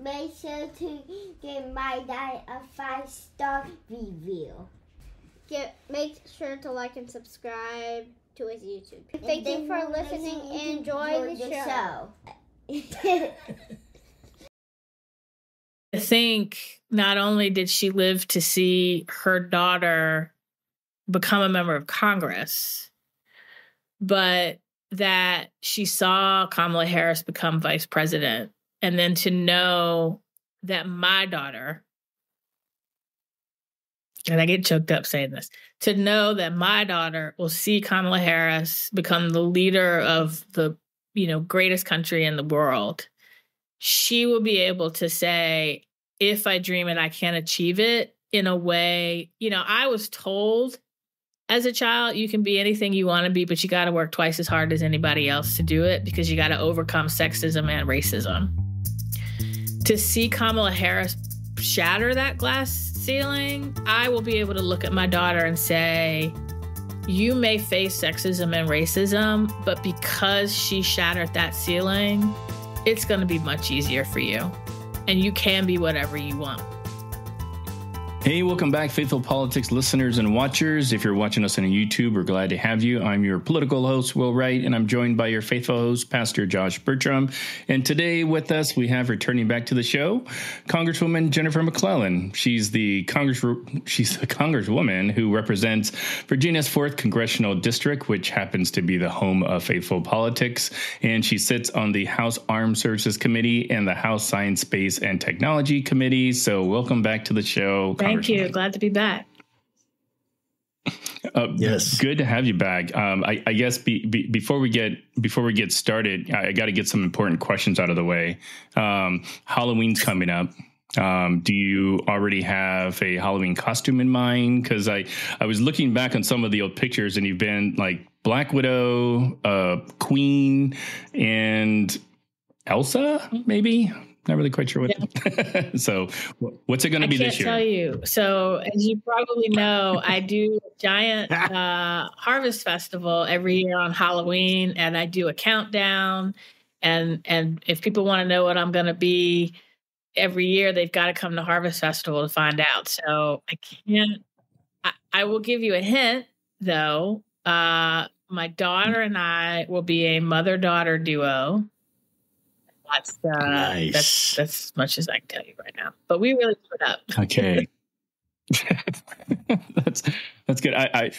make sure to give my dad a 5-star review. Make sure to like and subscribe to his YouTube. Thank you for listening and enjoy the show. I think not only did she live to see her daughter become a member of Congress, but that she saw Kamala Harris become vice president. And then to know that my daughter, and I get choked up saying this, to know that my daughter will see Kamala Harris become the leader of the, greatest country in the world. She will be able to say, if I dream it, I can achieve it in a way. I was told as a child, you can be anything you want to be, but you got to work twice as hard as anybody else to do it because you got to overcome sexism and racism. To see Kamala Harris shatter that glass ceiling, I will be able to look at my daughter and say, you may face sexism and racism, but because she shattered that ceiling, it's going to be much easier for you. And you can be whatever you want. Hey, welcome back, Faithful Politics listeners and watchers. If you're watching us on YouTube, we're glad to have you. I'm your political host, Will Wright, and I'm joined by your faithful host, Pastor Josh Burtram. And today with us, we have returning back to the show, Congresswoman Jennifer McClellan. She's the Congresswoman who represents Virginia's 4th Congressional District, which happens to be the home of Faithful Politics. And she sits on the House Armed Services Committee and the House Science, Space, and Technology Committee. So welcome back to the show. Thank you. Glad to be back. Yes, good to have you back. I guess before we get started, I got to get some important questions out of the way. Halloween's coming up. Do you already have a Halloween costume in mind? Because I was looking back on some of the old pictures, and you've been like Black Widow, Queen, and Elsa, maybe. Not really quite sure what. Yeah. So what's it going to be this year? I can't tell you. So as you probably know, I do a giant harvest festival every year on Halloween, and I do a countdown. And if people want to know what I'm going to be every year, they've got to come to Harvest Festival to find out. So I can't. I will give you a hint, though. My daughter and I will be a mother-daughter duo. Nice. That's as much as I can tell you right now. But we really put up. Okay. That's good. I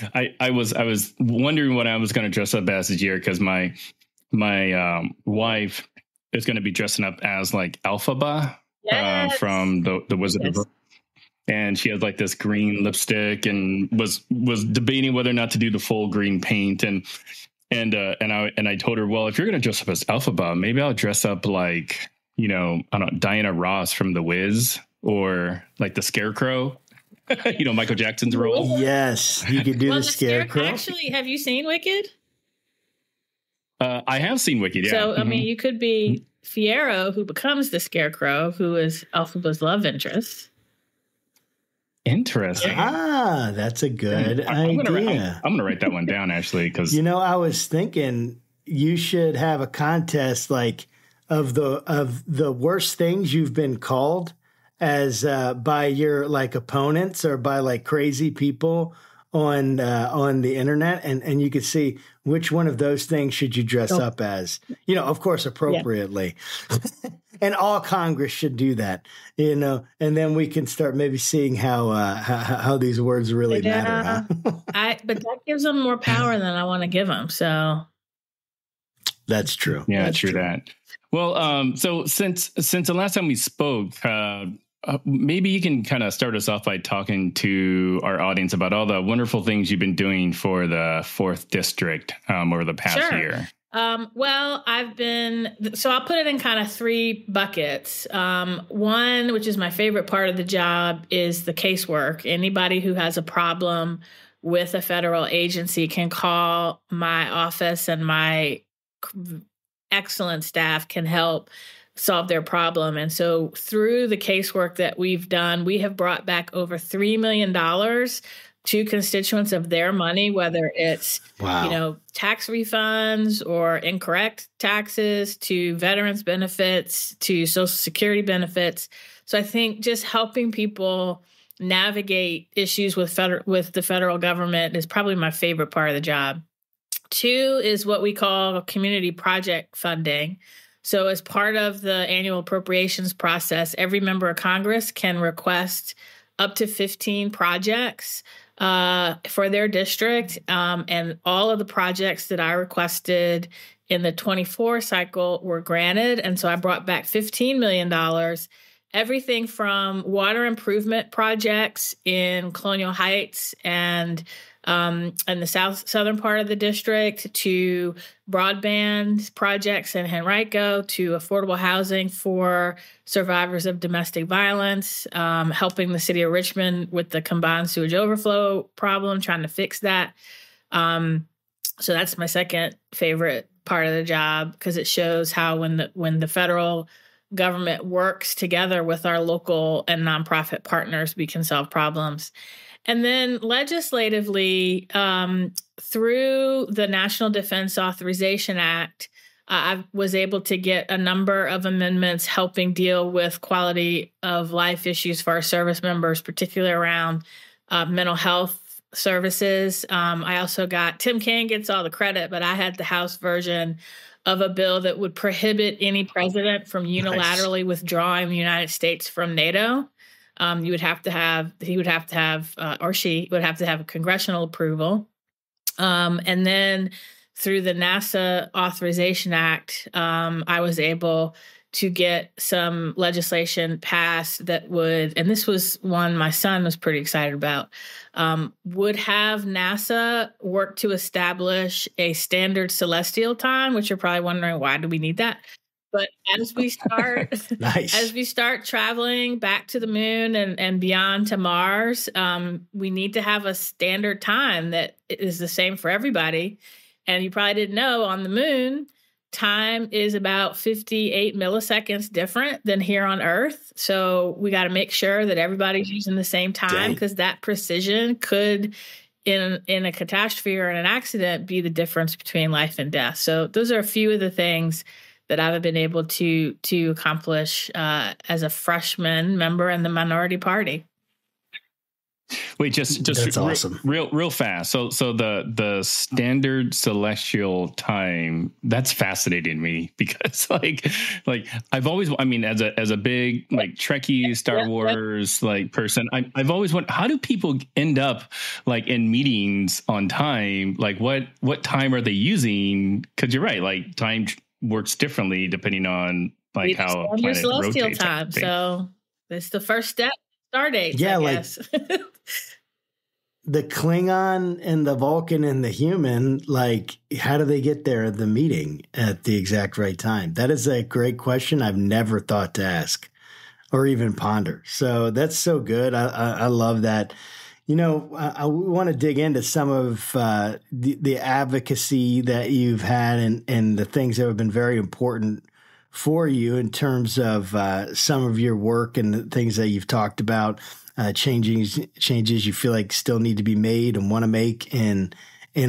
was wondering what I was going to dress up as this year because my wife is going to be dressing up as like Elphaba from the Wizard of Oz. And she has like this green lipstick and was debating whether or not to do the full green paint and I told her, well, if you're going to dress up as Elphaba, maybe I'll dress up like, I don't know, Diana Ross from The Wiz or like the Scarecrow, Michael Jackson's role. Yes, you could do the Scarecrow. Actually, have you seen Wicked? I have seen Wicked, yeah. So, I mean, you could be Fiyero, who becomes the Scarecrow, who is Elphaba's love interest. Interesting. Ah, that's a good idea. I'm going to write that one down, actually, because I was thinking you should have a contest like of the worst things you've been called as by your like opponents or by like crazy people on the internet, and you could see which one of those things should you dress up as. Of course, appropriately. Yeah. And all Congress should do that, and then we can start maybe seeing how these words really matter. Huh? But that gives them more power than I want to give them. So that's true. Yeah, that's true. That. Well, so since the last time we spoke, maybe you can kind of start us off by talking to our audience about all the wonderful things you've been doing for the 4th District over the past year. Well, I'll put it in kind of 3 buckets. One, which is my favorite part of the job, is the casework. Anybody who has a problem with a federal agency can call my office, and my excellent staff can help solve their problem. And so through the casework that we've done, we have brought back over $3 million to constituents of their money, whether it's, tax refunds or incorrect taxes, to veterans benefits, to Social Security benefits. So I think just helping people navigate issues with the federal government is probably my favorite part of the job. 2 is what we call community project funding. So as part of the annual appropriations process, every member of Congress can request up to 15 projects for their district. And all of the projects that I requested in the 24 cycle were granted. And so I brought back $15 million, everything from water improvement projects in Colonial Heights and the southern part of the district, to broadband projects in Henrico, to affordable housing for survivors of domestic violence, helping the city of Richmond with the combined sewage overflow problem, trying to fix that. So that's my second favorite part of the job, because it shows how when the federal government works together with our local and nonprofit partners, we can solve problems. And then legislatively, through the National Defense Authorization Act, I was able to get a number of amendments helping deal with quality of life issues for our service members, particularly around mental health services. I also got, Tim Kaine gets all the credit, but I had the House version of a bill that would prohibit any president from unilaterally withdrawing the United States from NATO. He would have to have a congressional approval. And then through the NASA Authorization Act, I was able to get some legislation passed that would, and this was one my son was pretty excited about, would have NASA work to establish a standard celestial time, which you're probably wondering, why do we need that? But as we start traveling back to the moon and beyond to Mars, we need to have a standard time that is the same for everybody. And you probably didn't know, on the moon, time is about 58 milliseconds different than here on Earth. So we got to make sure that everybody's using the same time, because that precision could, in a catastrophe or in an accident, be the difference between life and death. So those are a few of the things that I've been able to accomplish as a freshman member in the minority party. Wait, just that's awesome. Real fast. So the standard celestial time, that's fascinating to me, because like I've always, as a big Trekkie Star Wars person, I've always wondered, how do people end up in meetings on time? What time are they using? Because you're right, time works differently depending on how a planet celestial rotates. Time. So it's the first step. Star dates, I guess. The Klingon and the Vulcan and the human, how do they get there at the meeting at the exact right time? That is a great question I've never thought to ask or even ponder. So that's so good. I love that. I want to dig into some of the advocacy that you've had and the things that have been very important for you in terms of some of your work and the things that you've talked about, changes you feel like still need to be made and want to make in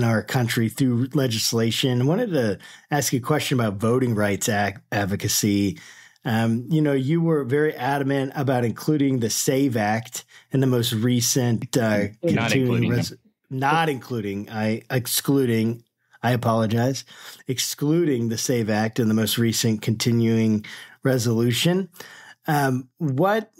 our country through legislation. I wanted to ask you a question about voting rights advocacy. You were very adamant about including the SAVE Act in the most recent excluding the SAVE Act in the most recent continuing resolution. What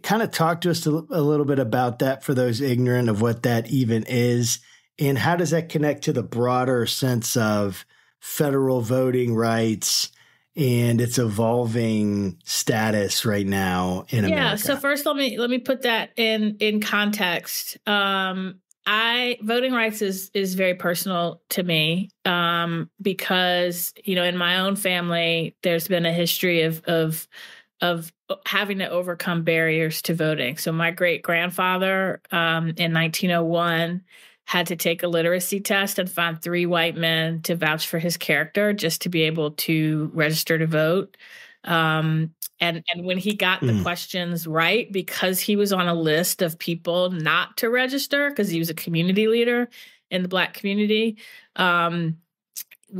kind of talk to us a little bit about that for those ignorant of what that even is, and how does that connect to the broader sense of federal voting rights and its evolving status right now in America? Yeah. So first, let me put that in context. Voting rights is very personal to me, because, in my own family, there's been a history of having to overcome barriers to voting. So my great grandfather, in 1901, had to take a literacy test and find 3 white men to vouch for his character just to be able to register to vote. And when he got the questions right, because he was on a list of people not to register because he was a community leader in the Black community, when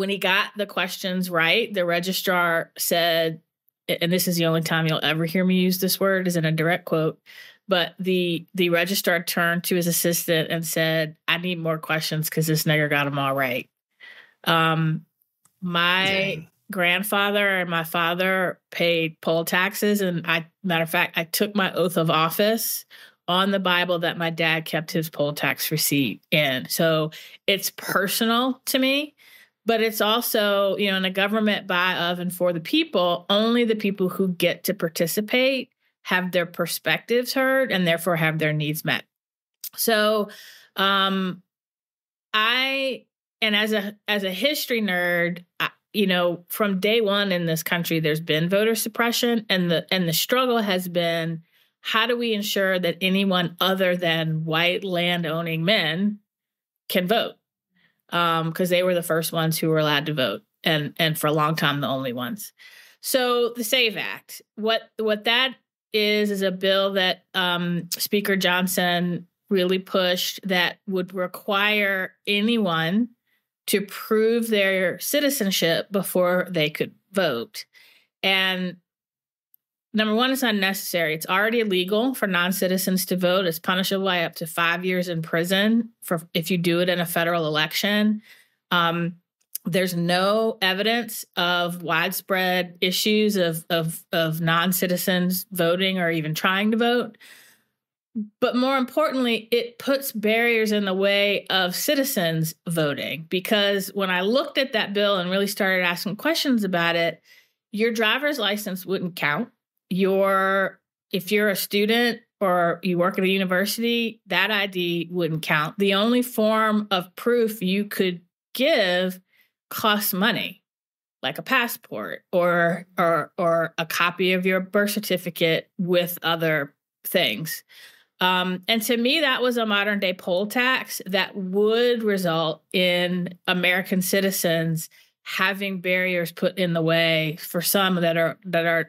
he got the questions right, the registrar said, and this is the only time you'll ever hear me use this word, is in a direct quote, but the registrar turned to his assistant and said, "I need more questions because this nigger got them all right." My grandfather and my father paid poll taxes, and matter of fact, I took my oath of office on the Bible that my dad kept his poll tax receipt in. So it's personal to me, but it's also, in a government by, of, and for the people, only the people who get to participate have their perspectives heard and therefore have their needs met. So and as a history nerd, from day one in this country, there's been voter suppression, and the struggle has been, how do we ensure that anyone other than white land-owning men can vote? Because they were the first ones who were allowed to vote, and for a long time, the only ones. So the SAVE Act, what that is a bill that Speaker Johnson really pushed that would require anyone to prove their citizenship before they could vote. And number one, it's unnecessary. It's already illegal for non-citizens to vote. It's punishable by up to 5 years in prison if you do it in a federal election. There's no evidence of widespread issues of non-citizens voting or even trying to vote. But more importantly, it puts barriers in the way of citizens voting, because when I looked at that bill and really started asking questions about it, your driver's license wouldn't count. If you're a student or you work at a university, that ID wouldn't count. The only form of proof you could give costs money, like a passport or a copy of your birth certificate with other things. And to me, that was a modern day poll tax that would result in American citizens having barriers put in the way for some that are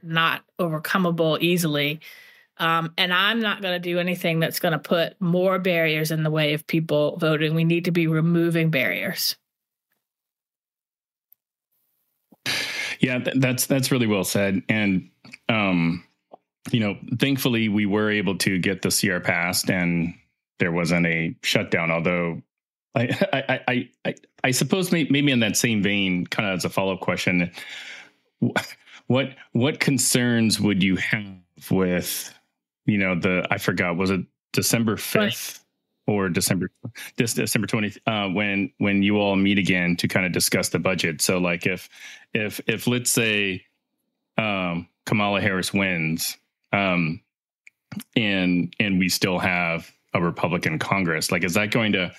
not overcomable easily. And I'm not going to do anything that's going to put more barriers in the way of people voting. We need to be removing barriers. Yeah, that's really well said. And, thankfully we were able to get the CR passed and there wasn't a shutdown, although I suppose maybe in that same vein, kind of as a follow-up question, what concerns would you have with, I forgot, was it December 5th or December 20th, when you all meet again to kind of discuss the budget? So like if let's say Kamala Harris wins, and we still have a Republican Congress, like is that going to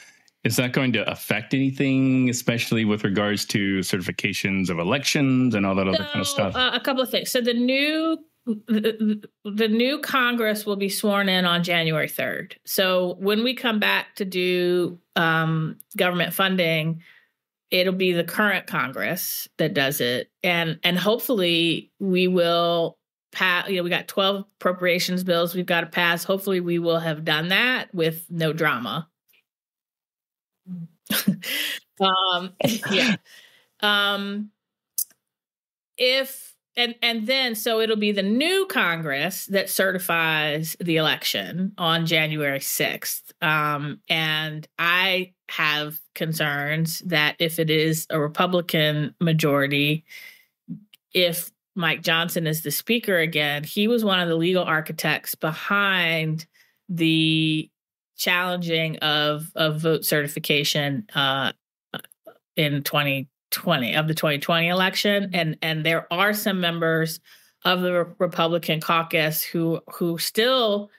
affect anything, especially with regards to certifications of elections and all that other kind of stuff? A couple of things. So the new Congress will be sworn in on January 3rd. So when we come back to do government funding, it'll be the current Congress that does it, and hopefully we will pass. We got 12 appropriations bills we've got to pass. Hopefully we will have done that with no drama. Yeah. Then it'll be the new Congress that certifies the election on January 6th. And I have concerns that if it is a Republican majority, if Mike Johnson is the speaker again, he was one of the legal architects behind the challenging of vote certification in 2020 of the 2020 election, and there are some members of the Republican caucus who still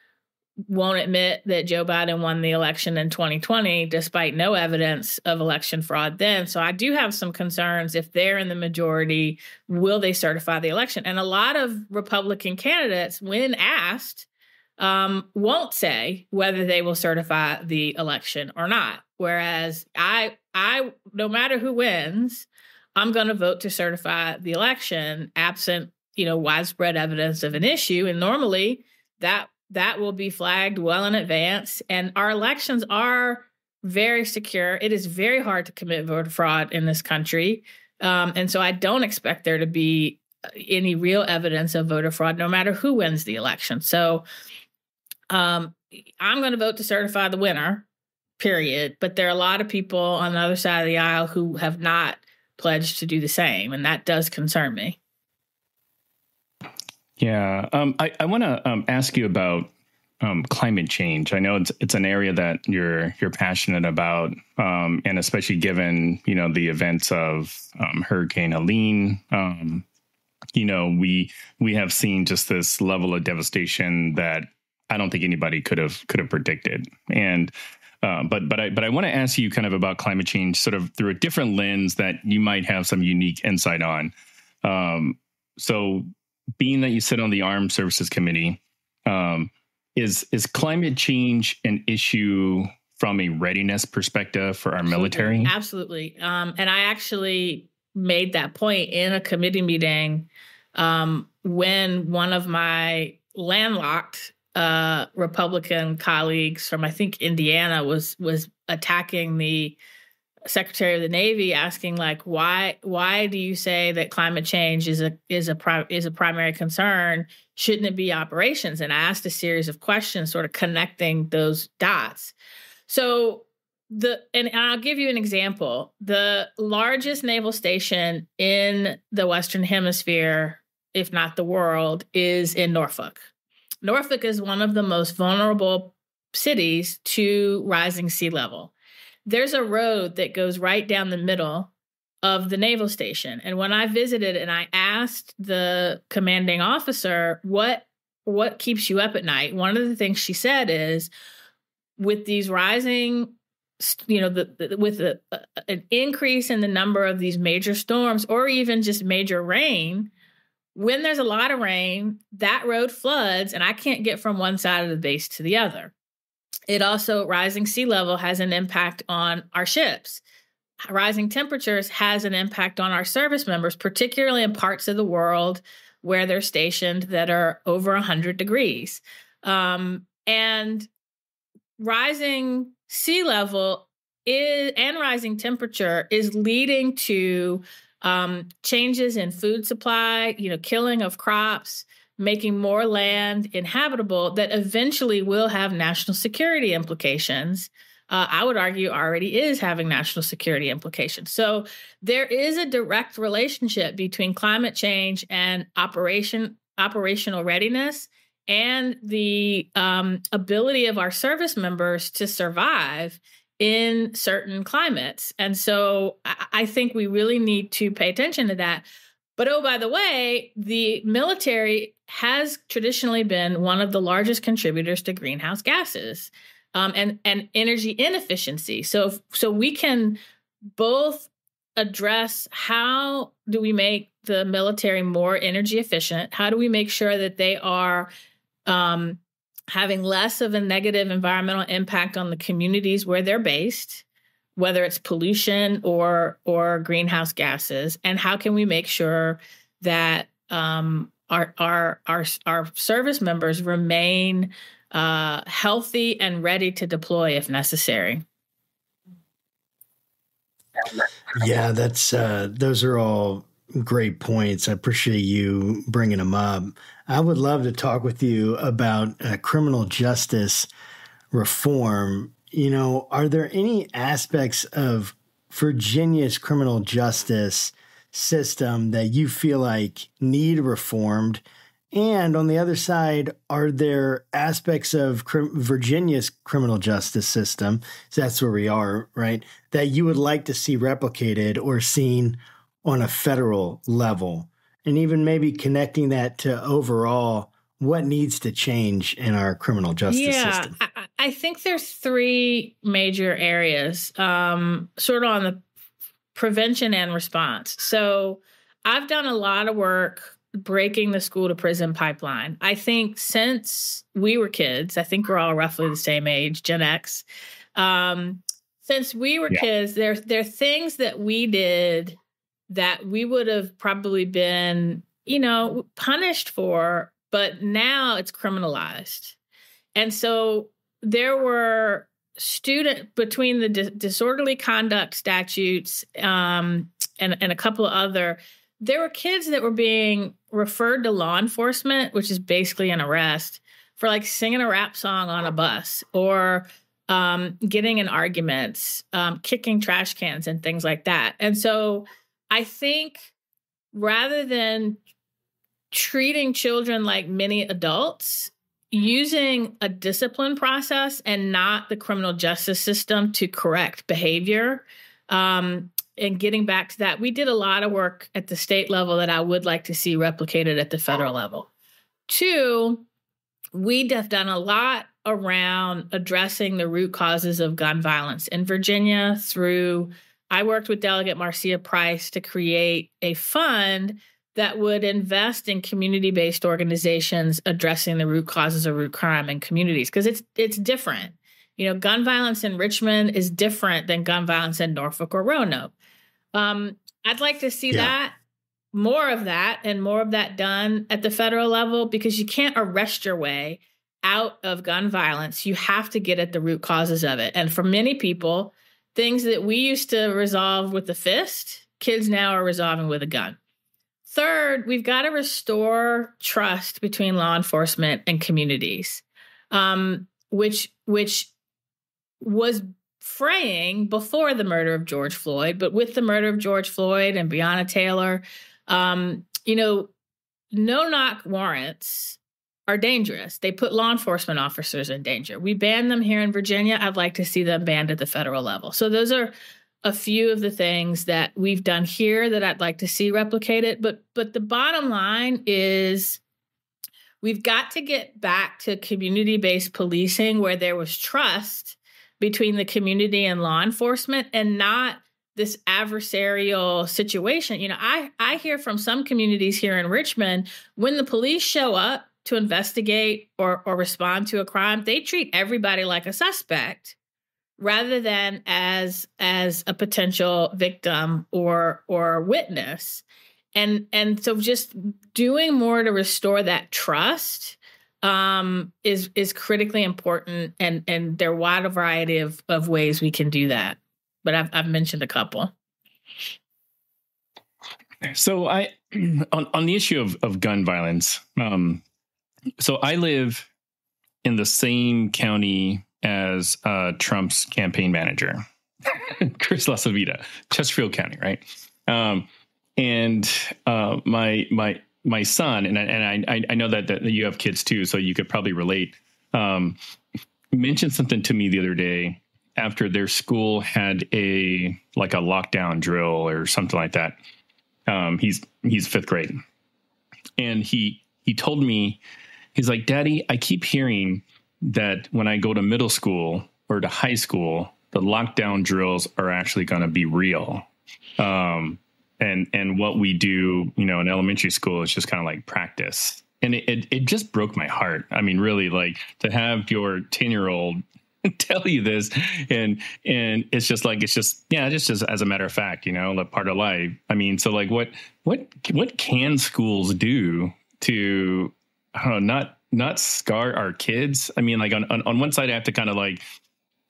won't admit that Joe Biden won the election in 2020, despite no evidence of election fraud then. So I do have some concerns. If they're in the majority, will they certify the election? And a lot of Republican candidates, when asked, won't say whether they will certify the election or not. Whereas I no matter who wins, I'm going to vote to certify the election absent widespread evidence of an issue. And normally that will be flagged well in advance. And our elections are very secure. It is very hard to commit voter fraud in this country. And so I don't expect there to be any real evidence of voter fraud, no matter who wins the election. So I'm going to vote to certify the winner, period. But there are a lot of people on the other side of the aisle who have not pledged to do the same. And that does concern me. Yeah. I want to ask you about climate change. I know it's an area that you're passionate about, and especially given, the events of Hurricane Helene. We have seen just this level of devastation that I don't think anybody could have predicted. And but I want to ask you kind of about climate change, sort of through a different lens that you might have some unique insight on. So, being that you sit on the Armed Services Committee, is climate change an when from a readiness perspective for our military? Absolutely. And I actually made that point in a committee meeting when one of my landlocked Republican colleagues from, I think, Indiana was attacking the Secretary of the Navy, asking why do you say that climate change is a primary concern? Shouldn't it be operations? And I asked a series of questions, sort of connecting those dots. So and I'll give you an example. The largest naval station in the Western Hemisphere, if not the world, is in Norfolk. Norfolk is one of the most vulnerable cities to rising sea level. There's a road that goes right down the middle of the naval station. And when I visited and I asked the commanding officer, what keeps you up at night? One of the things she said is, with these rising, with an increase in the number of these major storms or even just major rain, when there's a lot of rain, that road floods and I can't get from one side of the base to the other. It also, rising sea level has an impact on our ships. Rising temperatures has an impact on our service members, particularly in parts of the world where they're stationed that are over 100 degrees. And rising sea level and rising temperature is leading to changes in food supply, killing of crops, making more land inhabitable that eventually will have national security implications. I would argue already is having national security implications. So there is a direct relationship between climate change and operational readiness and the ability of our service members to survive in certain climates. And so I think we really need to pay attention to that. But, oh, by the way, the military has traditionally been one of the largest contributors to greenhouse gases and energy inefficiency. So we can both address how do we make the military more energy efficient? How do we make sure that they are having less of a negative environmental impact on the communities where they're based, whether it's pollution or greenhouse gases, and how can we make sure that our service members remain healthy and ready to deploy if necessary? Yeah, that's those are all great points. I appreciate you bringing them up. I would love to talk with you about criminal justice reform. Are there any aspects of Virginia's criminal justice system that you feel like need reformed? And on the other side, are there aspects of Virginia's criminal justice system, so that's where we are, right, that you would like to see replicated or seen on a federal level? And even maybe connecting that to overall what needs to change in our criminal justice system. I think there's three major areas, sort of on the prevention and response. So I've done a lot of work breaking the school to prison pipeline. I think since we were kids, I think we're all roughly the same age, Gen X. Since we were kids, there are things that we did that we would have probably been punished for, but now it's criminalized. And so there were between the disorderly conduct statutes and a couple of other, there were kids that were being referred to law enforcement, which is basically an arrest, for like singing a rap song on a bus or getting in arguments, kicking trash cans and things like that. And so I think rather than treating children like many adults, using a discipline process and not the criminal justice system to correct behavior, and getting back to that, we did a lot of work at the state level that I would like to see replicated at the federal level. 2, we have done a lot around addressing the root causes of gun violence in Virginia I worked with Delegate Marcia Price to create a fund that would invest in community-based organizations addressing the root causes of root crime in communities, because it's different. Gun violence in Richmond is different than gun violence in Norfolk or Roanoke. I'd like to see more of that done at the federal level, because you can't arrest your way out of gun violence. You have to get at the root causes of it. And for many people, things that we used to resolve with the fist, kids now are resolving with a gun. 3rd, we've got to restore trust between law enforcement and communities, which was fraying before the murder of George Floyd. But with the murder of George Floyd and Breonna Taylor, no-knock warrants are dangerous. They put law enforcement officers in danger. We banned them here in Virginia. I'd like to see them banned at the federal level. So those are a few of the things that we've done here that I'd like to see replicated. But the bottom line is we've got to get back to community-based policing where there was trust between the community and law enforcement and not this adversarial situation. I hear from some communities here in Richmond, when the police show up to investigate or respond to a crime, they treat everybody like a suspect rather than as a potential victim or witness. And so just doing more to restore that trust is critically important. And there are a wide variety of ways we can do that. But I've mentioned a couple. So on the issue of gun violence, so I live in the same county as Trump's campaign manager, Chris LaSavita, Chesterfield County, right? And my son, and I know that you have kids too, so you could probably relate. Mentioned something to me the other day after their school had a lockdown drill or something like that. He's 5th grade, and he told me, he's like, "Daddy, I keep hearing that when I go to middle school or to high school, the lockdown drills are actually going to be real. And what we do, in elementary school is just kind of like practice." And it just broke my heart. I mean, really, like, to have your 10-year-old tell you this, and it's just as a matter of fact, like part of life. I mean, so like, what can schools do to, I don't know, not scar our kids? I mean, like on one side, I have to kind of like,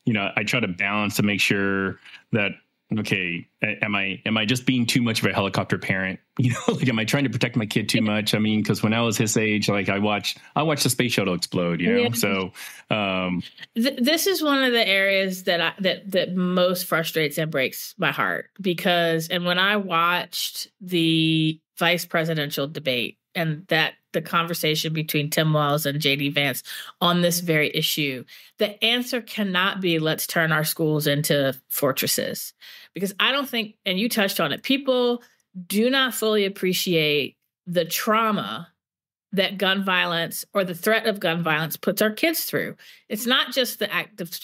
I try to balance to make sure that, okay, am I just being too much of a helicopter parent? Like, am I trying to protect my kid too much? I mean, because when I was his age, like I watched the space shuttle explode, Yeah. So this is one of the areas that most frustrates and breaks my heart, because, and when I watched the vice presidential debate and the conversation between Tim Walz and J.D. Vance on this very issue, the answer cannot be, let's turn our schools into fortresses. Because I don't think, and you touched on it, people do not fully appreciate the trauma that gun violence or the threat of gun violence puts our kids through. It's not just the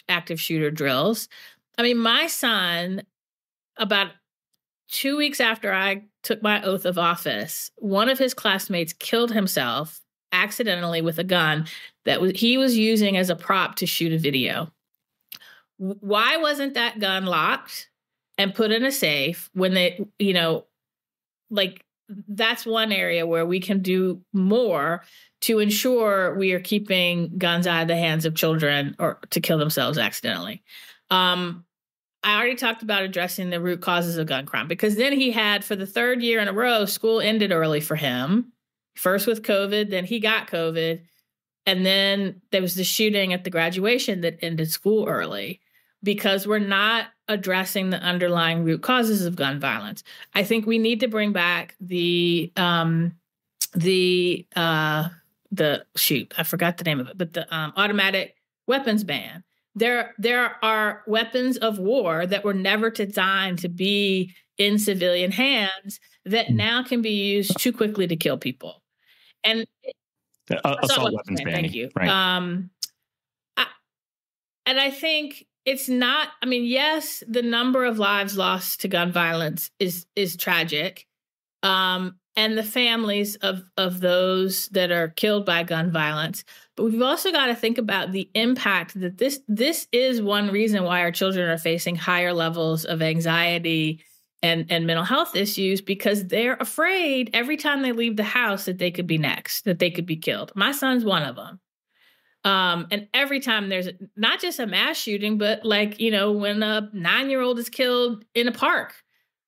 active shooter drills. I mean, my son, about 2 weeks after I took my oath of office, one of his classmates killed himself accidentally with a gun that he was using as a prop to shoot a video. Why wasn't that gun locked and put in a safe when they, like, that's one area where we can do more to ensure we are keeping guns out of the hands of children or to kill themselves accidentally. I already talked about addressing the root causes of gun crime, because then he had, for the third year in a row, school ended early for him. First with COVID, then he got COVID. And then there was the shooting at the graduation that ended school early, because we're not addressing the underlying root causes of gun violence. I think we need to bring back I forgot the name of it, but the automatic weapons ban. There are weapons of war that were never designed to be in civilian hands that now can be used too quickly to kill people. And assault weapons ban. Thank you. Right. And I think it's not, I mean, yes, the number of lives lost to gun violence is tragic. And the families of those that are killed by gun violence. But we've also got to think about the impact that this is one reason why our children are facing higher levels of anxiety and mental health issues, because they're afraid every time they leave the house that they could be next, that they could be killed. My son's one of them. And every time there's not just a mass shooting, but like, when a 9-year-old is killed in a park,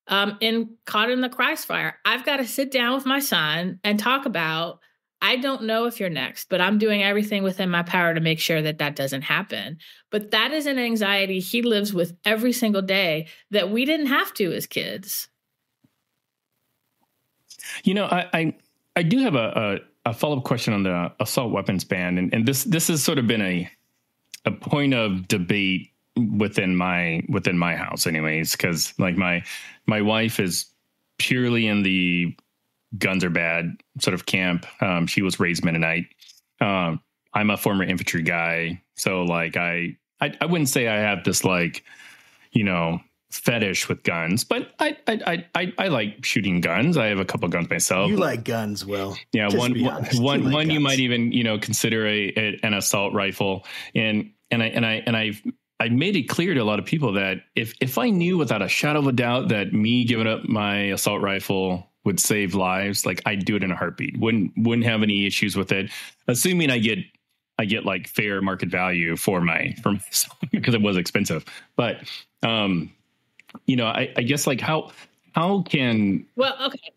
caught in the crossfire, I've got to sit down with my son and talk about, I don't know if you're next, but I'm doing everything within my power to make sure that doesn't happen. But that is an anxiety he lives with every single day that we didn't have to as kids. I do have a follow-up question on the assault weapons ban. And this has sort of been a point of debate within my house anyways, because like my wife is purely in the guns are bad sort of camp. She was raised Mennonite. I'm a former infantry guy. So like I wouldn't say I have this like, fetish with guns, but I like shooting guns. I have a couple guns myself. You like guns, Will. Yeah. One you might even, consider an assault rifle. And I made it clear to a lot of people that if I knew without a shadow of a doubt that me giving up my assault rifle would save lives, like I'd do it in a heartbeat. Wouldn't have any issues with it, assuming I get like fair market value for myself because it was expensive. But I guess like how can okay,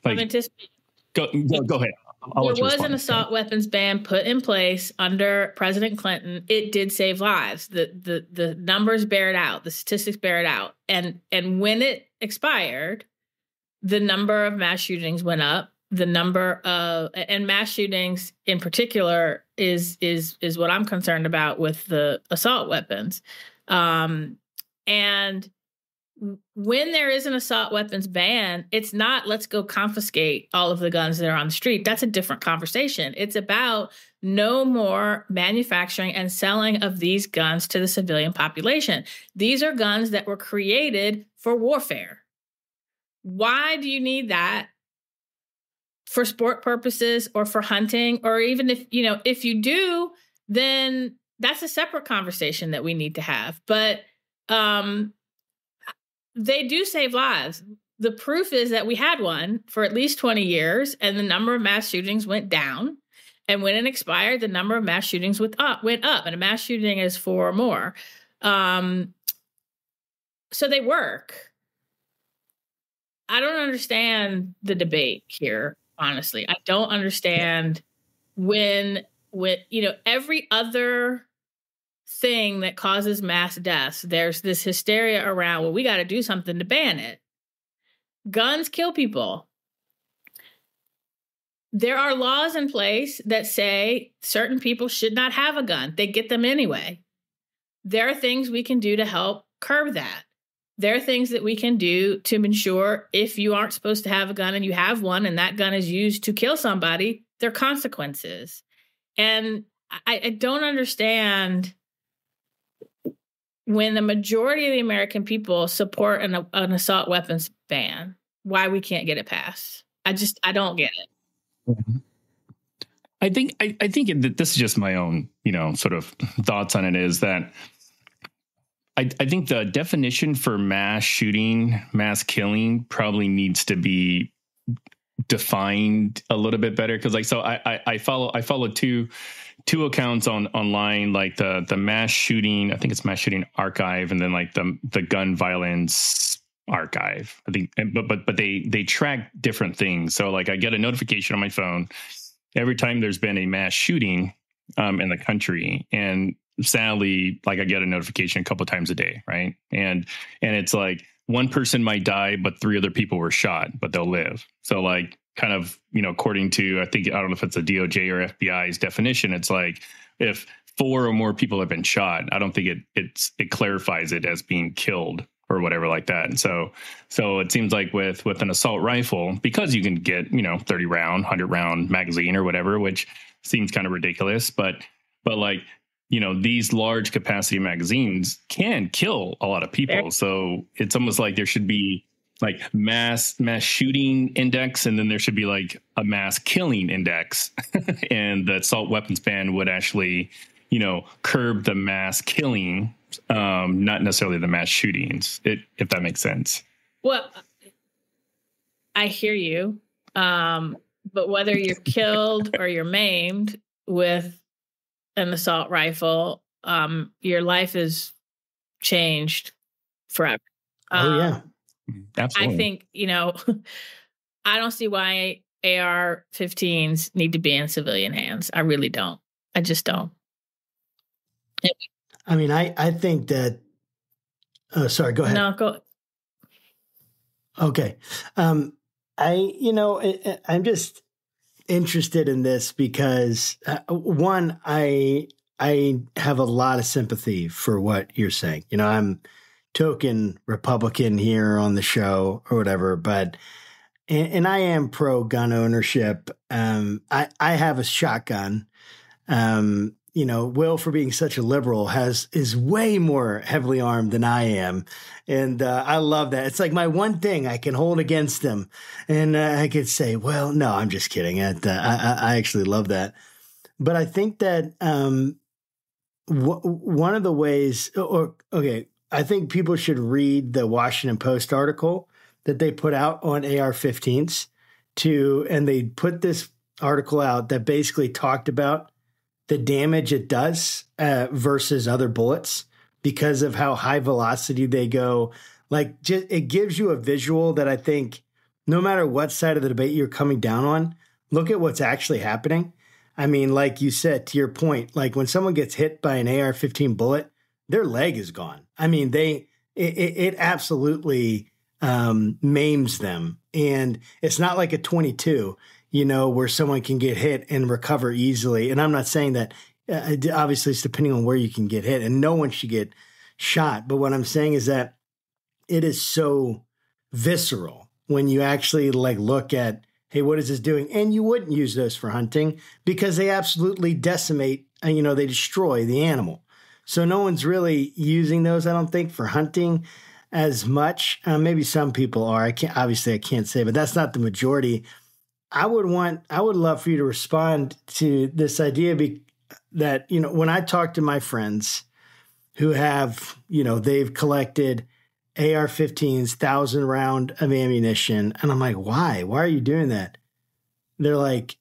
I'm anticipating. Go ahead. There was an assault weapons ban put in place under President Clinton. It did save lives. The numbers bear it out. The statistics bear it out. And when it expired, the number of mass shootings went up. The number of and mass shootings in particular is what I'm concerned about with the assault weapons. And when there is an assault weapons ban, it's not let's go confiscate all of the guns that are on the street. That's a different conversation. It's about no more manufacturing and selling of these guns to the civilian population. These are guns that were created for warfare. Why do you need that for sport purposes or for hunting? Or even if you do, then that's a separate conversation that we need to have. But they do save lives. The proof is that we had one for at least 20 years and the number of mass shootings went down. And when it expired, the number of mass shootings went up. And a mass shooting is 4 or more. So they work. I don't understand the debate here, honestly. I don't understand when every other thing that causes mass deaths, there's this hysteria around, well, we got to do something to ban it. Guns kill people. There are laws in place that say certain people should not have a gun. They get them anyway. There are things we can do to help curb that. There are things that we can do to ensure if you aren't supposed to have a gun and you have one and that gun is used to kill somebody, there are consequences. And I don't understand when the majority of the American people support an assault weapons ban, why we can't get it passed. I don't get it. I think that this is just my own, sort of thoughts on it is that I think the definition for mass shooting, mass killing probably needs to be defined a little bit better. Cause like, so I follow two accounts online, like the mass shooting, I think it's mass shooting archive. And then like the gun violence archive, I think, but they track different things. So like I get a notification on my phone every time there's been a mass shooting in the country. And sadly, like I get a notification a couple of times a day. Right. And it's like one person might die, but 3 other people were shot, but they'll live. So like kind of, according to, I don't know if it's a DOJ or FBI's definition, it's like if 4 or more people have been shot, I don't think it clarifies it as being killed or whatever like that. And so it seems like with an assault rifle, because you can get, 30 round, 100 round magazine or whatever, which seems kind of ridiculous, but like, these large capacity magazines can kill a lot of people. So it's almost like there should be like mass shooting index, and then there should be like a mass killing index. And the assault weapons ban would actually, curb the mass killing, not necessarily the mass shootings, if that makes sense. Well, I hear you. But whether you're killed or you're maimed with an assault rifle, your life is changed forever. Oh, yeah. Absolutely. I think, I don't see why AR-15s need to be in civilian hands. I really don't. I just don't. I mean, I think that, sorry, go ahead. No, go. Okay. I'm just interested in this because one, I have a lot of sympathy for what you're saying. I'm token Republican here on the show or whatever, but and I am pro gun ownership. I have a shotgun. Will, for being such a liberal, is way more heavily armed than I am. And I love that. It's like my one thing I can hold against him. And I could say, well, no, I'm just kidding. I actually love that. But I think that one of the ways, I think people should read the Washington Post article that they put out on AR-15s and they put this article out that basically talked about the damage it does versus other bullets because of how high velocity they go. Like, it gives you a visual that I think no matter what side of the debate you're coming down on, look at what's actually happening. I mean, like you said, to your point, like when someone gets hit by an AR-15 bullet, their leg is gone. I mean, it absolutely maims them. And it's not like a 22, where someone can get hit and recover easily. And I'm not saying that, obviously it's depending on where you can get hit, and no one should get shot. But what I'm saying is that it is so visceral when you actually like look at, hey, what is this doing? And you wouldn't use those for hunting because they absolutely decimate, they destroy the animal. So no one's really using those, I don't think, for hunting as much. Maybe some people are. I can't say, but that's not the majority. I would love for you to respond to this idea that, when I talk to my friends who have, they've collected AR-15s, 1,000 round of ammunition, and I'm like, why? Why are you doing that? They're like,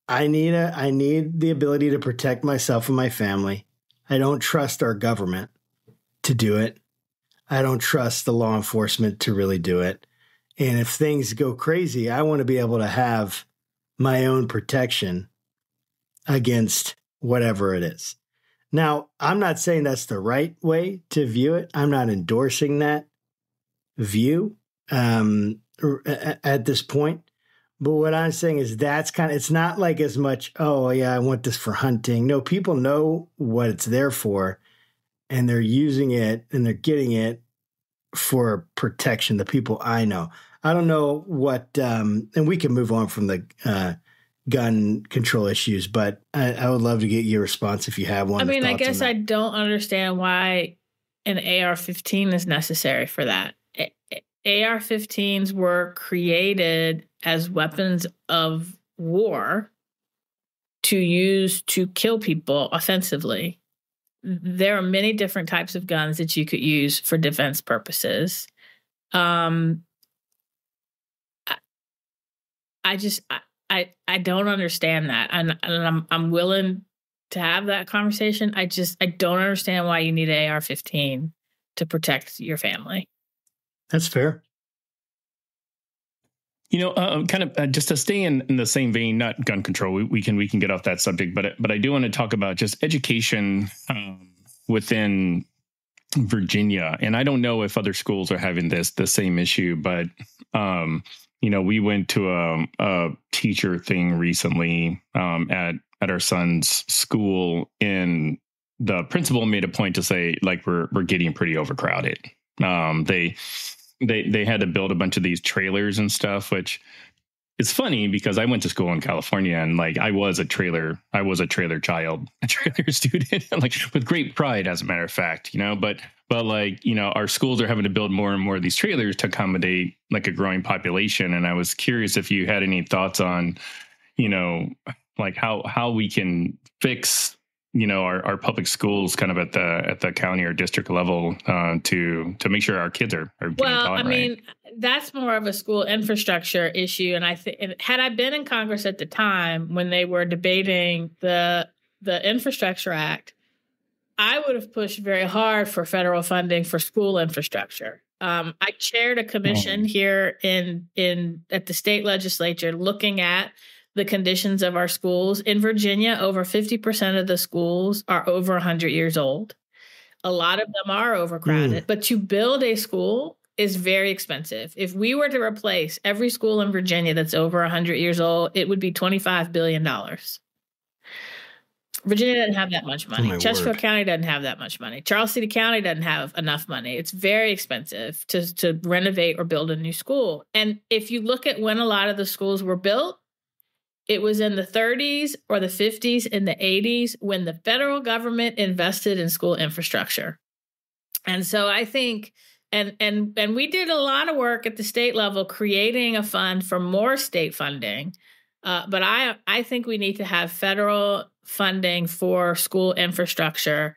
I need the ability to protect myself and my family. I don't trust our government to do it. I don't trust the law enforcement to really do it. And if things go crazy, I want to be able to have my own protection against whatever it is. Now, I'm not saying that's the right way to view it. I'm not endorsing that view at this point. But what I'm saying is it's not like as much, oh, yeah, I want this for hunting. No, people know what it's there for, and they're using it and they're getting it for protection. The people I know. I don't know what, and we can move on from the gun control issues, but I would love to get your response if you have one. I mean, I guess I don't understand why an AR-15 is necessary for that. AR-15s were created as weapons of war to use to kill people offensively. There are many different types of guns that you could use for defense purposes. I don't understand that. And I'm willing to have that conversation. I don't understand why you need an AR-15 to protect your family. That's fair. Kind of just to stay in the same vein, not gun control. We can get off that subject, but I do want to talk about just education within Virginia. And I don't know if other schools are having the same issue, but we went to a teacher thing recently at our son's school, and the principal made a point to say, like, we're getting pretty overcrowded. They had to build a bunch of these trailers and stuff, which is funny because I went to school in California, and like I was a trailer child, a trailer student, like with great pride, as a matter of fact, but like, our schools are having to build more and more of these trailers to accommodate like a growing population. And I was curious if you had any thoughts on, like how we can fix our public schools kind of at the county or district level to make sure our kids are getting taught right. Mean, that's more of a school infrastructure issue. And I think had I been in Congress at the time when they were debating the Infrastructure Act, I would have pushed very hard for federal funding for school infrastructure. I chaired a commission here at the state legislature looking at the conditions of our schools. In Virginia, over 50% of the schools are over 100 years old. A lot of them are overcrowded, but to build a school is very expensive. If we were to replace every school in Virginia that's over 100 years old, it would be $25 billion. Virginia doesn't have that much money. Chesterfield County doesn't have that much money. Charles City County doesn't have enough money. It's very expensive to renovate or build a new school. And if you look at when a lot of the schools were built, it was in the 30s or the 50s and the 80s when the federal government invested in school infrastructure. And so I think, and we did a lot of work at the state level creating a fund for more state funding. But I think we need to have federal funding for school infrastructure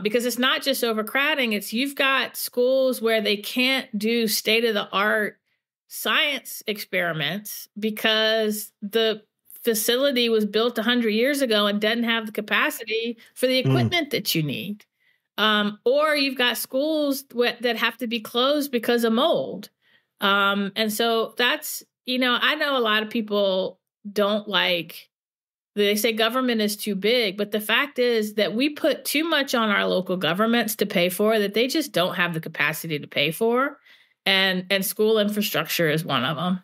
because it's not just overcrowding. It's you've got schools where they can't do state-of-the-art science experiments because the facility was built 100 years ago and doesn't have the capacity for the equipment that you need. Or you've got schools that have to be closed because of mold. And so that's, I know a lot of people don't like, they say government is too big, but the fact is that we put too much on our local governments to pay for that they just don't have the capacity to pay for. And school infrastructure is one of them.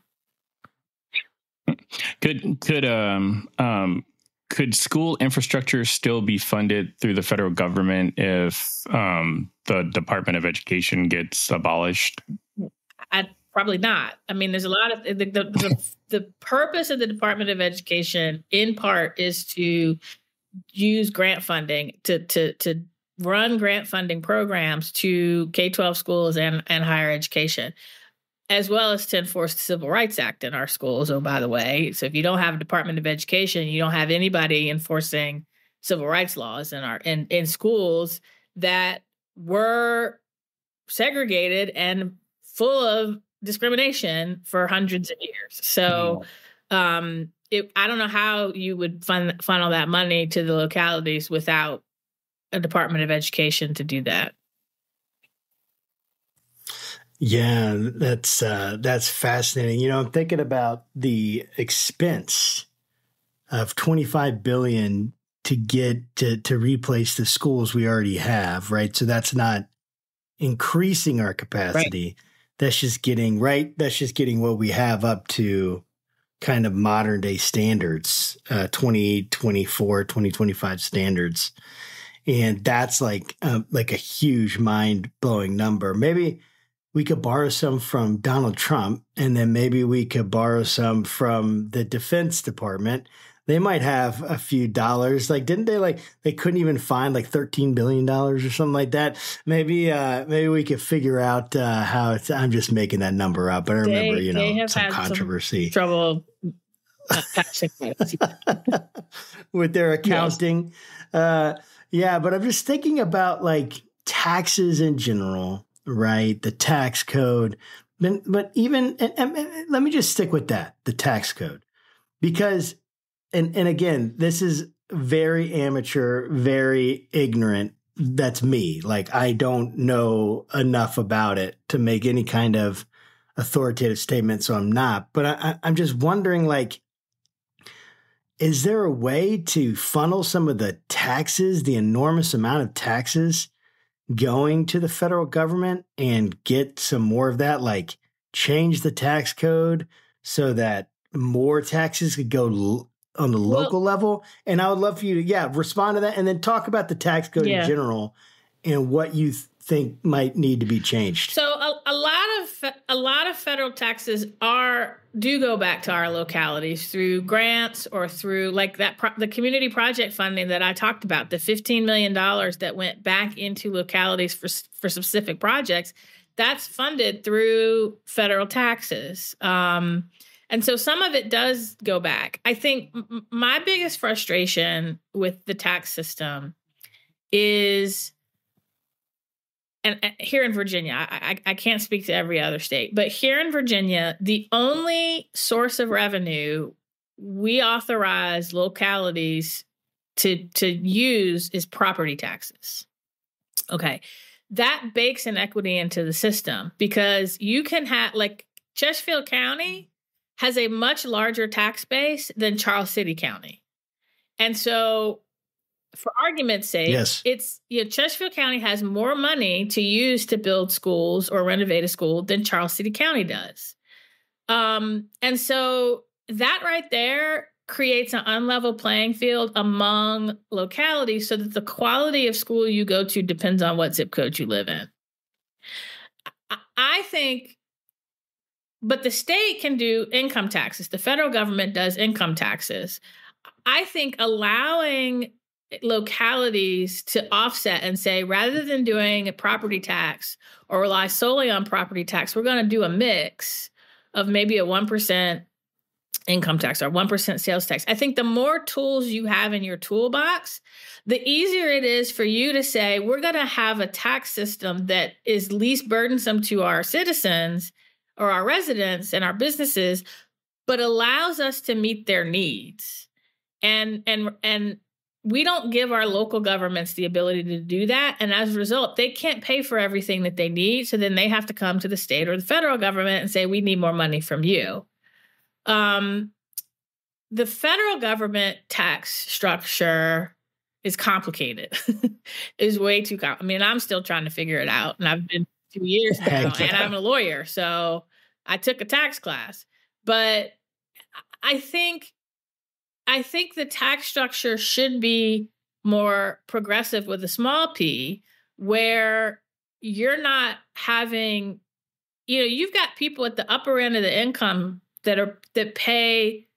Could school infrastructure still be funded through the federal government if the Department of Education gets abolished? Probably not. I mean, there's a lot of the purpose of the Department of Education, in part, is to use grant funding to run grant funding programs to K-12 schools and higher education, as well as to enforce the Civil Rights Act in our schools. Oh, by the way, so if you don't have a Department of Education, you don't have anybody enforcing civil rights laws in schools that were segregated and full of discrimination for hundreds of years. So I don't know how you would funnel that money to the localities without a Department of Education to do that. Yeah, that's fascinating. I'm thinking about the expense of $25 billion to get to replace the schools we already have, right? So that's not increasing our capacity. Right. That's just getting what we have up to kind of modern day standards, 2024, 2025 standards. And that's like a huge mind-blowing number. Maybe we could borrow some from Donald Trump, and then maybe we could borrow some from the Defense Department. They might have a few dollars. Like, didn't they they couldn't even find like $13 billion or something like that? Maybe we could figure out how it's, I'm just making that number up. But I remember, some controversy. Some trouble with their accounting. Yes. Yeah, but I'm just thinking about like taxes in general, right? The tax code. But even, and let me just stick with that, the tax code, because, and again, this is very amateur, very ignorant. That's me. Like, I don't know enough about it to make any kind of authoritative statement, so I'm not. But I'm just wondering, like, is there a way to funnel some of the taxes, the enormous amount of taxes going to the federal government, and get some more of that, like change the tax code so that more taxes could go on the local level? And I would love for you to, respond to that, and then talk about the tax code in general and what you think might need to be changed. So a lot of federal taxes do go back to our localities through grants or through like the community project funding that I talked about, the $15 million that went back into localities for specific projects. That's funded through federal taxes. And so some of it does go back. I think my biggest frustration with the tax system is, and here in Virginia, I can't speak to every other state, but here in Virginia, the only source of revenue we authorize localities to use is property taxes. Okay. That bakes inequity into the system, because you can have, like, Chesterfield County has a much larger tax base than Charles City County. And so, for argument's sake, it's, Chesterfield County has more money to use to build schools or renovate a school than Charles City County does. And so that right there creates an unlevel playing field among localities, so that the quality of school you go to depends on what zip code you live in. I think, but the state can do income taxes. The federal government does income taxes. I think allowing localities to offset and say, rather than doing a property tax or rely solely on property tax, we're going to do a mix of maybe a 1% income tax or 1% sales tax. I think the more tools you have in your toolbox, the easier it is for you to say, we're going to have a tax system that is least burdensome to our citizens or our residents and our businesses, but allows us to meet their needs. And we don't give our local governments the ability to do that. And as a result, they can't pay for everything that they need. So then they have to come to the state or the federal government and say, we need more money from you. The federal government tax structure is complicated. Is way too complicated. I mean, I'm still trying to figure it out. And I've been 2 years now, and I'm a lawyer. So I took a tax class. But I think the tax structure should be more progressive with a small p, where you're not having, you've got people at the upper end of the income that pay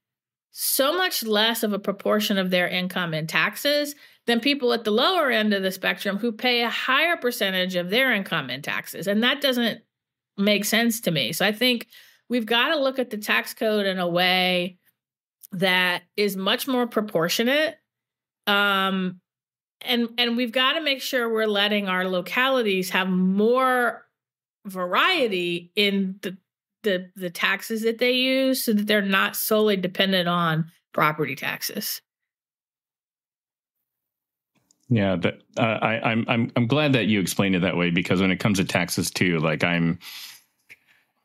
so much less of a proportion of their income in taxes than people at the lower end of the spectrum who pay a higher percentage of their income in taxes. And that doesn't make sense to me. So I think we've got to look at the tax code in a way that is much more proportionate. And we've got to make sure we're letting our localities have more variety in the taxes that they use, so that they're not solely dependent on property taxes. Yeah, I'm glad that you explained it that way, because when it comes to taxes too, like, I'm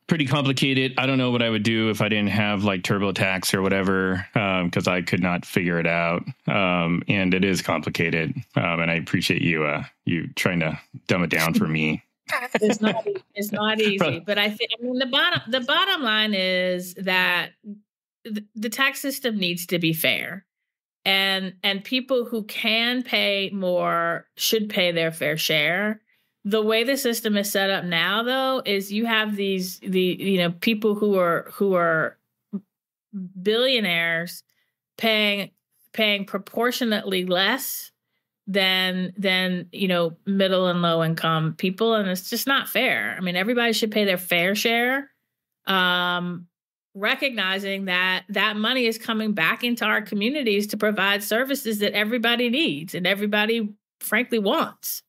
pretty complicated. I don't know what I would do if I didn't have like TurboTax or whatever, because I could not figure it out. And it is complicated. And I appreciate you trying to dumb it down for me. It's not easy, but I mean, the bottom line is that the tax system needs to be fair, and people who can pay more should pay their fair share. The way the system is set up now, though, is you have the people who are billionaires paying proportionately less than middle and low income people, and it's just not fair. I mean, everybody should pay their fair share, recognizing that money is coming back into our communities to provide services that everybody needs and everybody, frankly, wants.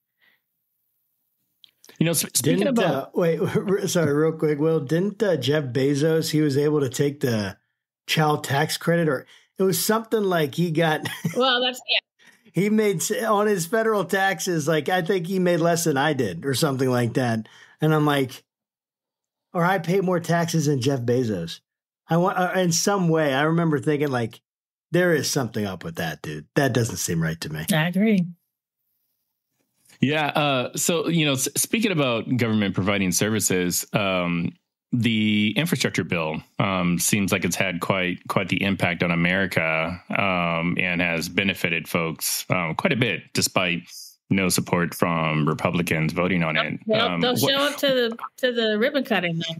Speaking about sorry, real quick, Will, didn't Jeff Bezos, he was able to take the child tax credit, or it was something like he got, well, that's, yeah. He made on his federal taxes, like I think he made less than I did or something like that. And I'm like, or I pay more taxes than Jeff Bezos. I want, in some way, I remember thinking like, there is something up with that, dude. That doesn't seem right to me. I agree. Yeah. So, speaking about government providing services, the infrastructure bill seems like it's had quite the impact on America and has benefited folks quite a bit, despite no support from Republicans voting on it. They'll show up to the ribbon cutting though.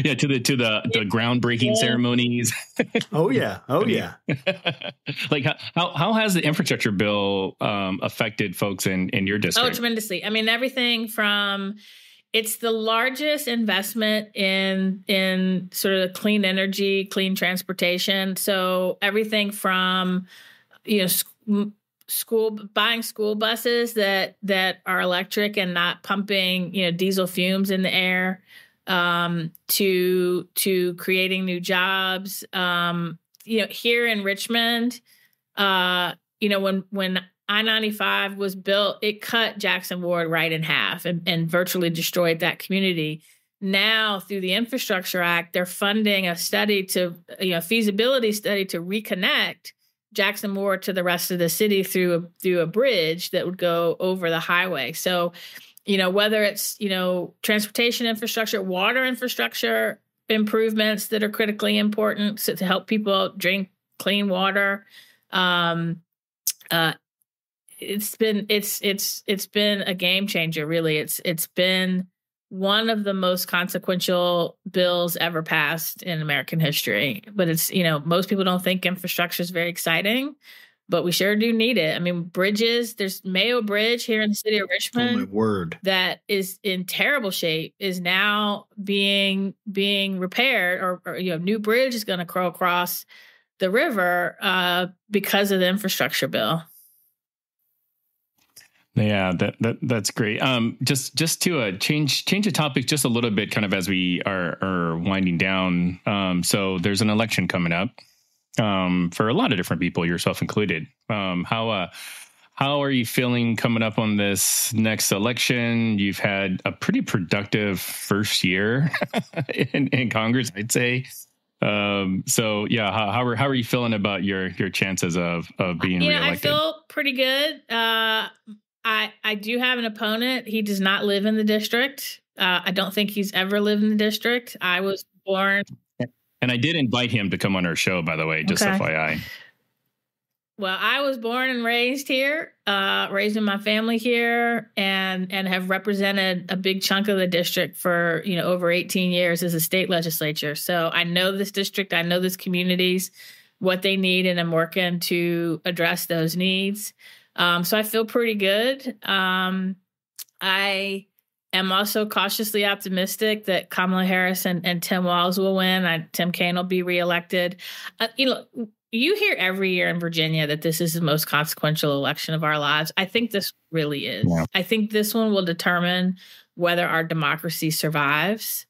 Yeah, to the groundbreaking ceremonies. Oh yeah. Like how has the infrastructure bill affected folks in your district? Oh, tremendously. I mean, everything from, it's the largest investment in sort of clean energy, clean transportation. So everything from, buying school buses that are electric and not pumping, diesel fumes in the air, to creating new jobs. Here in Richmond, when I-95 was built, it cut Jackson Ward right in half and virtually destroyed that community. Now, through the Infrastructure Act, they're funding a study feasibility study to reconnect Jackson Ward to the rest of the city through a bridge that would go over the highway. So, whether it's, transportation infrastructure, water infrastructure improvements that are critically important to help people drink clean water. It's been a game changer, really. It's been one of the most consequential bills ever passed in American history. But it's, most people don't think infrastructure is very exciting, but we sure do need it. I mean, bridges, there's Mayo Bridge here in the city of Richmond. Oh, my word. That is in terrible shape, is now being repaired, or new bridge is going to go across the river because of the infrastructure bill. Yeah, that's great. Just to change the topic just a little bit, kind of as we are winding down. So there's an election coming up for a lot of different people, yourself included. How are you feeling coming up on this next election? You've had a pretty productive first year in Congress, I'd say. So yeah, how are you feeling about your chances of being reelected? I feel pretty good. I do have an opponent. He does not live in the district. I don't think he's ever lived in the district. I was born. And I did invite him to come on our show, by the way, just FYI. Well, I was born and raised here, raising my family here, and have represented a big chunk of the district for, over 18 years as a state legislature. So I know this district, I know this communities, what they need, and I'm working to address those needs. So I feel pretty good. I am also cautiously optimistic that Kamala Harris and Tim Walz will win. Tim Kaine will be reelected. You hear every year in Virginia that this is the most consequential election of our lives. I think this really is. Yeah. I think this one will determine whether our democracy survives.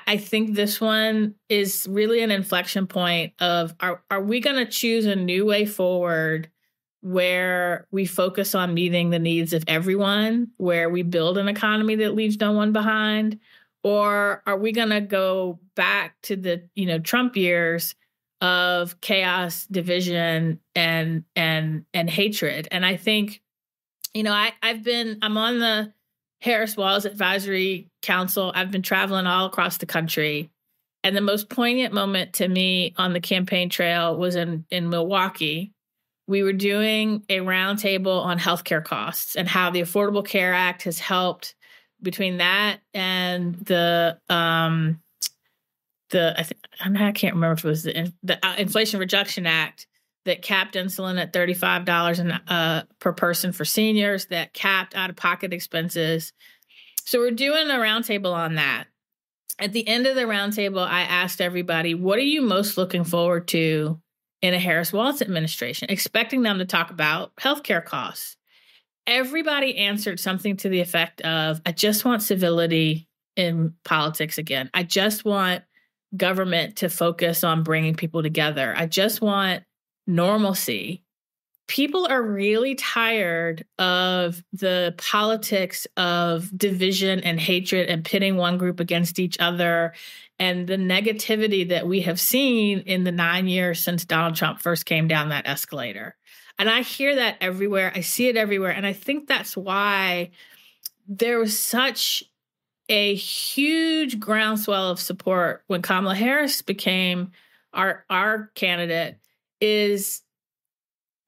I think this one is really an inflection point of, are we going to choose a new way forward where we focus on meeting the needs of everyone, where we build an economy that leaves no one behind? Or are we going to go back to the, Trump years of chaos, division, and hatred? And I think, I'm on the Harris Walz Advisory Council. I've been traveling all across the country. And the most poignant moment to me on the campaign trail was in Milwaukee. We were doing a roundtable on healthcare costs and how the Affordable Care Act has helped between that and I can't remember if it was the Inflation Reduction Act that capped insulin at $35 per person for seniors, that capped out-of-pocket expenses. So we're doing a roundtable on that. At the end of the roundtable, I asked everybody, what are you most looking forward to in a Harris Walz administration? Expecting them to talk about healthcare costs. everybody answered something to the effect of, I just want civility in politics again. I just want government to focus on bringing people together. I just want normalcy. People are really tired of the politics of division and hatred and pitting one group against each other and the negativity that we have seen in the 9 years since Donald Trump first came down that escalator. And I hear that everywhere. I see it everywhere. And I think that's why there was such a huge groundswell of support when Kamala Harris became our candidate. Is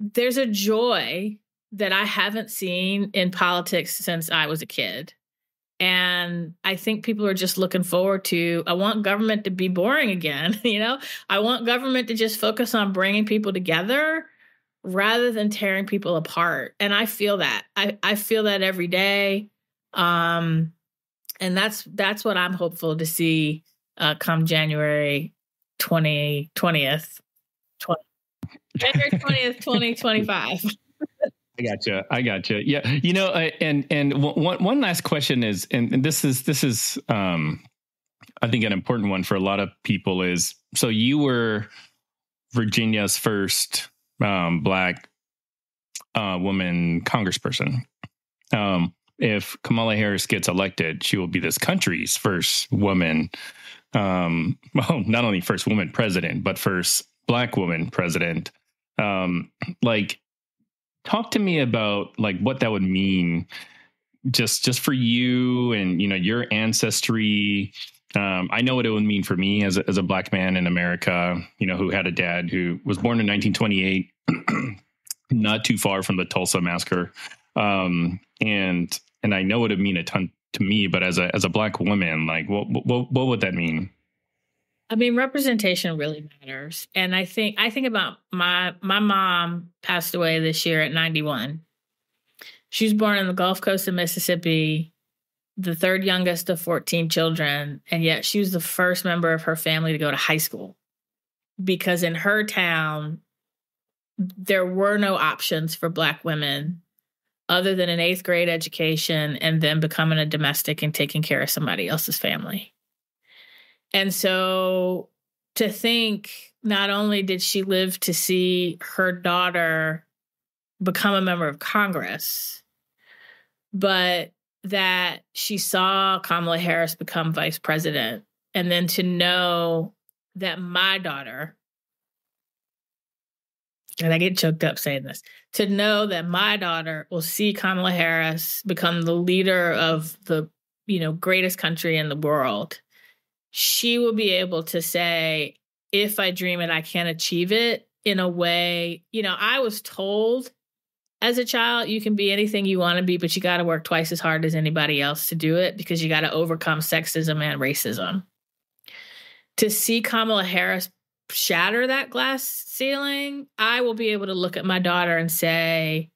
there's a joy that I haven't seen in politics since I was a kid. And I think people are just looking forward to, I want government to be boring again. I want government to just focus on bringing people together rather than tearing people apart. And I feel that. I feel that every day. And that's what I'm hopeful to see come January 20th. January 20th, 2025. I gotcha. Yeah. And one last question is, and this is I think an important one for a lot of people is, so you were Virginia's first Black woman congressperson. If Kamala Harris gets elected, she will be this country's first woman, not only first woman president, but first Black woman president. Talk to me about what that would mean just for you and, your ancestry. I know what it would mean for me as a Black man in America, who had a dad who was born in 1928, not too far from the Tulsa massacre. And I know it would mean a ton to me, but as a Black woman, what would that mean? I mean, representation really matters. And I think about my mom passed away this year at 91. She was born on the Gulf Coast of Mississippi, the third youngest of 14 children. And yet she was the first member of her family to go to high school, because in her town, there were no options for Black women other than an 8th grade education and then becoming a domestic and taking care of somebody else's family. And so to think, not only did she live to see her daughter become a member of Congress, but that she saw Kamala Harris become vice president. And then to know that my daughter, and I get choked up saying this, to know that my daughter will see Kamala Harris become the leader of the, greatest country in the world. She will be able to say, if I dream it, I can achieve it in a way. I was told as a child, you can be anything you want to be, but you got to work twice as hard as anybody else to do it, because you got to overcome sexism and racism. To see Kamala Harris shatter that glass ceiling, I will be able to look at my daughter and say,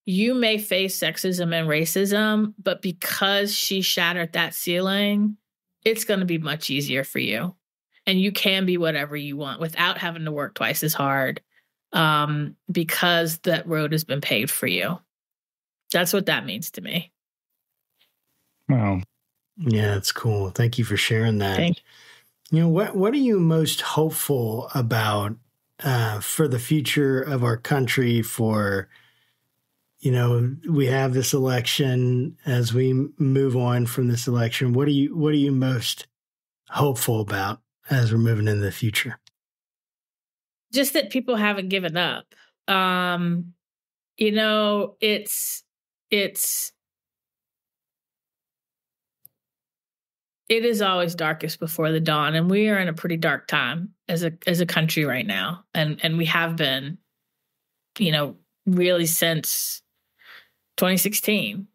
you may face sexism and racism, but because she shattered that ceiling, it's going to be much easier for you. And you can be whatever you want without having to work twice as hard, because that road has been paved for you. That's what that means to me. Wow. Yeah, it's cool. Thank you for sharing that. Thank you. What are you most hopeful about for the future of our country? For, we have this election. As we move on from this election, what are you most hopeful about as we're moving into the future? Just that people haven't given up. It is always darkest before the dawn, and we are in a pretty dark time as a country right now, and we have been, really since 2016,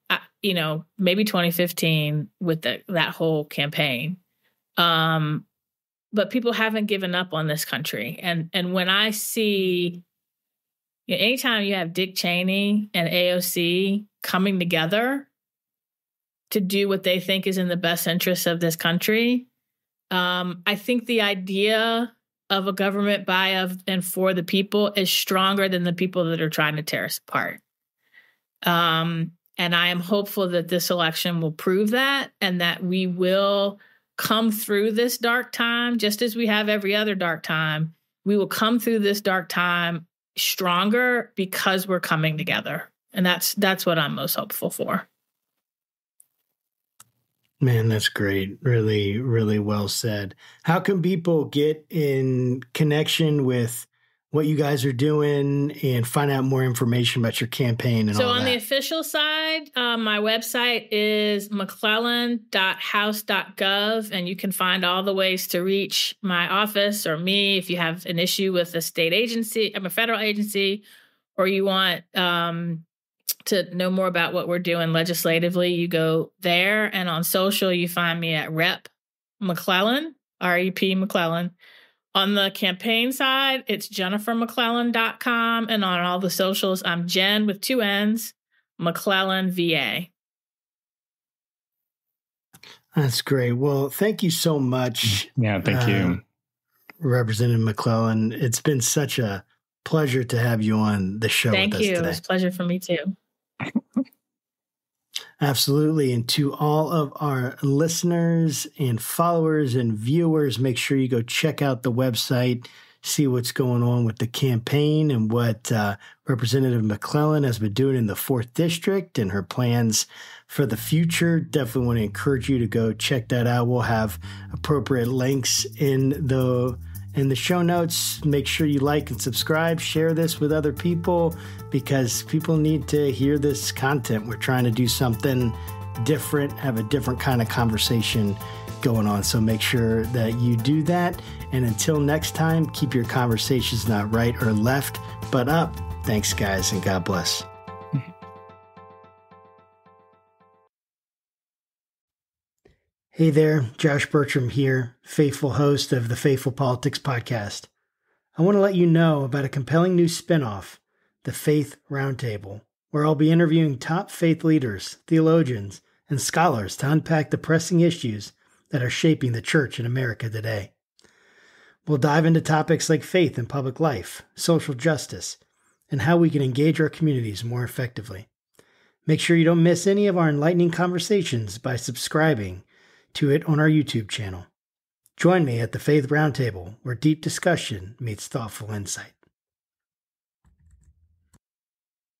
maybe 2015 with that whole campaign. But people haven't given up on this country, and when I see, anytime you have Dick Cheney and AOC coming together to do what they think is in the best interest of this country, I think the idea of a government by, of, and for the people is stronger than the people that are trying to tear us apart. And I am hopeful that this election will prove that, and that we will come through this dark time, just as we have every other dark time. We will come through this dark time stronger because we're coming together. And that's what I'm most hopeful for. Man, that's great. Really, really well said. How can people get in connection with what you guys are doing and find out more information about your campaign and all that? So on the official side, my website is mcclellan.house.gov, and you can find all the ways to reach my office or me if you have an issue with a state agency, a federal agency, or you want to know more about what we're doing legislatively. You go there, and on social, you find me at Rep McClellan, R-E-P McClellan. On the campaign side, it's jennifermcclellan.com. And on all the socials, I'm Jen with 2 N's, McClellan, VA. That's great. Well, thank you so much. Yeah, thank you. Representative McClellan. It's been such a pleasure to have you on the show with us today. Thank you. It was a pleasure for me too. Absolutely. And to all of our listeners and followers and viewers, make sure you go check out the website, see what's going on with the campaign and what Representative McClellan has been doing in the 4th District and her plans for the future. Definitely want to encourage you to go check that out. We'll have appropriate links in the show notes. Make sure you like and subscribe, share this with other people, because people need to hear this content. We're trying to do something different, have a different kind of conversation going on. So make sure that you do that. And until next time, keep your conversations not right or left, but up. Thanks, guys, and God bless. Hey there, Josh Burtram here, faithful host of the Faithful Politics Podcast. I want to let you know about a compelling new spinoff, the Faith Roundtable, where I'll be interviewing top faith leaders, theologians, and scholars to unpack the pressing issues that are shaping the church in America today. We'll dive into topics like faith in public life, social justice, and how we can engage our communities more effectively. Make sure you don't miss any of our enlightening conversations by subscribing to it on our YouTube channel. Join me at the Faith Roundtable, where deep discussion meets thoughtful insight.